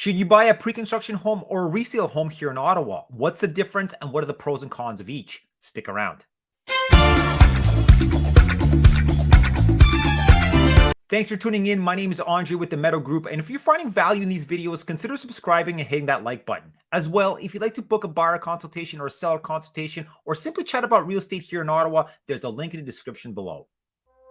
Should you buy a pre-construction home or a resale home here in Ottawa? What's the difference and what are the pros and cons of each? Stick around. Thanks for tuning in. My name is Andre with the Meadow Group, and if you're finding value in these videos, consider subscribing and hitting that like button. As well, if you'd like to book a buyer consultation or a seller consultation, or simply chat about real estate here in Ottawa, there's a link in the description below.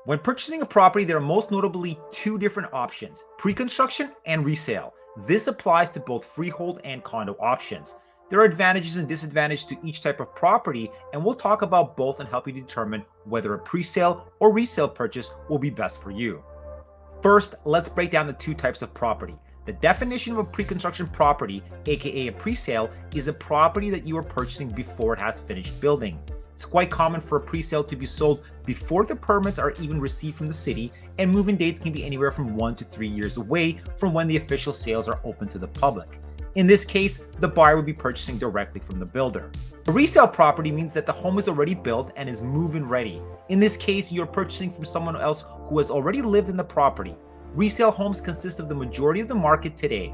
When purchasing a property, there are most notably two different options: pre-construction and resale. This applies to both freehold and condo options. There are advantages and disadvantages to each type of property, and we'll talk about both and help you determine whether a pre-sale or resale purchase will be best for you. First, let's break down the two types of property. The definition of a pre-construction property, aka a pre-sale, is a property that you are purchasing before it has finished building. It's quite common for a pre-sale to be sold before the permits are even received from the city, and move-in dates can be anywhere from 1 to 3 years away from when the official sales are open to the public. In this case, the buyer would be purchasing directly from the builder. A resale property means that the home is already built and is move-in ready. In this case, you're purchasing from someone else who has already lived in the property. Resale homes consist of the majority of the market today.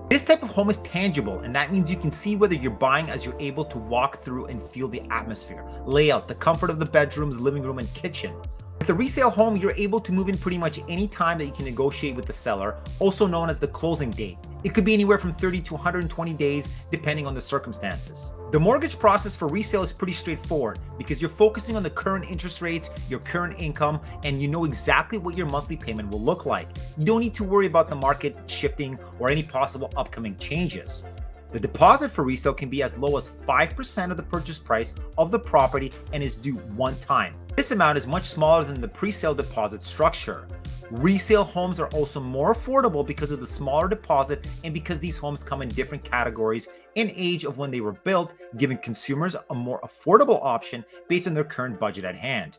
This type of home is tangible, and that means you can see whether you're buying as you're able to walk through and feel the atmosphere, layout, the comfort of the bedrooms, living room, and kitchen. With a resale home, you're able to move in pretty much any time that you can negotiate with the seller, also known as the closing date. It could be anywhere from 30 to 120 days, depending on the circumstances. The mortgage process for resale is pretty straightforward because you're focusing on the current interest rates, your current income, and you know exactly what your monthly payment will look like. You don't need to worry about the market shifting or any possible upcoming changes. The deposit for resale can be as low as 5% of the purchase price of the property and is due one time. This amount is much smaller than the pre-sale deposit structure. Resale homes are also more affordable because of the smaller deposit and because these homes come in different categories and age of when they were built, giving consumers a more affordable option based on their current budget at hand.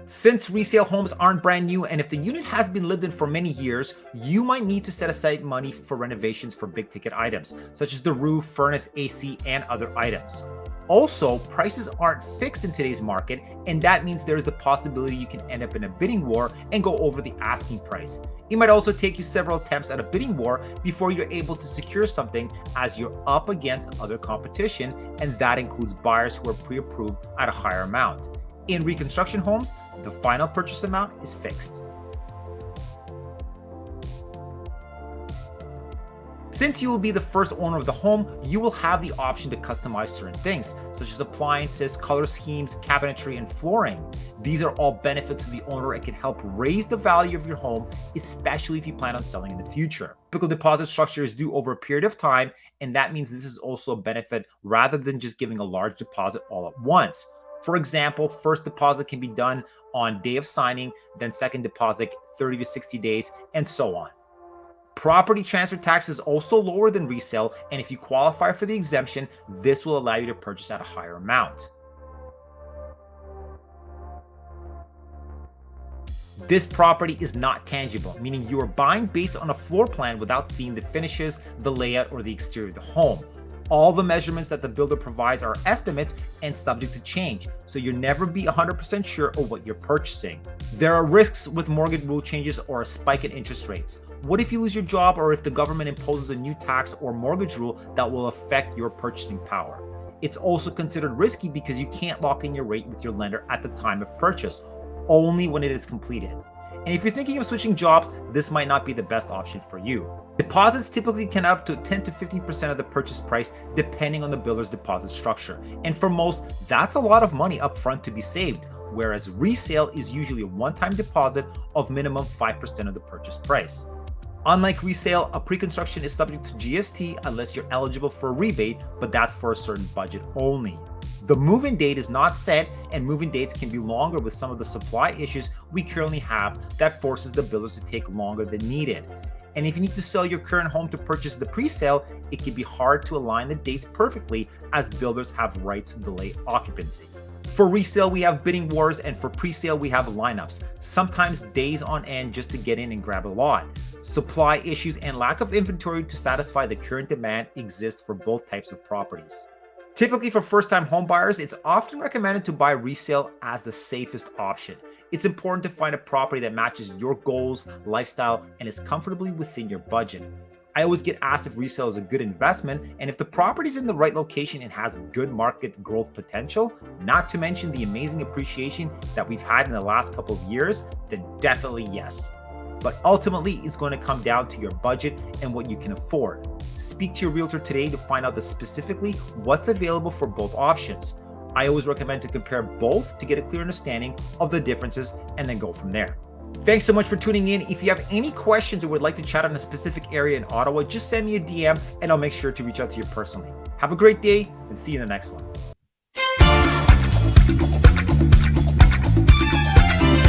Since resale homes aren't brand new, and if the unit has been lived in for many years, you might need to set aside money for renovations for big ticket items, such as the roof, furnace, AC, and other items. Also, prices aren't fixed in today's market, and that means there's the possibility you can end up in a bidding war and go over the asking price. It might also take you several attempts at a bidding war before you're able to secure something, as you're up against other competition, and that includes buyers who are pre-approved at a higher amount. In reconstruction homes, the final purchase amount is fixed. Since you will be the first owner of the home, you will have the option to customize certain things, such as appliances, color schemes, cabinetry, and flooring. These are all benefits to the owner and can help raise the value of your home, especially if you plan on selling in the future. Typical deposit structure is due over a period of time, and that means this is also a benefit rather than just giving a large deposit all at once. For example, first deposit can be done on day of signing, then second deposit 30 to 60 days, and so on. Property transfer tax is also lower than resale, and if you qualify for the exemption, this will allow you to purchase at a higher amount. This property is not tangible, meaning you are buying based on a floor plan without seeing the finishes, the layout, or the exterior of the home. All the measurements that the builder provides are estimates and subject to change, so you'll never be 100% sure of what you're purchasing. There are risks with mortgage rule changes or a spike in interest rates. What if you lose your job, or if the government imposes a new tax or mortgage rule that will affect your purchasing power? It's also considered risky because you can't lock in your rate with your lender at the time of purchase, only when it is completed. And if you're thinking of switching jobs, this might not be the best option for you. Deposits typically can up to 10 to 15% of the purchase price depending on the builder's deposit structure. And for most, that's a lot of money up front to be saved, whereas resale is usually a one-time deposit of minimum 5% of the purchase price. Unlike resale, a pre-construction is subject to GST unless you're eligible for a rebate, but that's for a certain budget only. The move-in date is not set, and move-in dates can be longer with some of the supply issues we currently have that forces the builders to take longer than needed. And if you need to sell your current home to purchase the pre-sale, it can be hard to align the dates perfectly, as builders have rights to delay occupancy. For resale, we have bidding wars, and for pre-sale, we have lineups, sometimes days on end just to get in and grab a lot. Supply issues and lack of inventory to satisfy the current demand exist for both types of properties. Typically for first-time home buyers, it's often recommended to buy resale as the safest option. It's important to find a property that matches your goals, lifestyle, and is comfortably within your budget. I always get asked if resale is a good investment, and if the property is in the right location and has good market growth potential, not to mention the amazing appreciation that we've had in the last couple of years, then definitely yes. But ultimately, it's going to come down to your budget and what you can afford. Speak to your realtor today to find out specifically what's available for both options. I always recommend to compare both to get a clear understanding of the differences and then go from there. Thanks so much for tuning in. If you have any questions or would like to chat on a specific area in Ottawa, just send me a DM and I'll make sure to reach out to you personally. Have a great day and see you in the next one.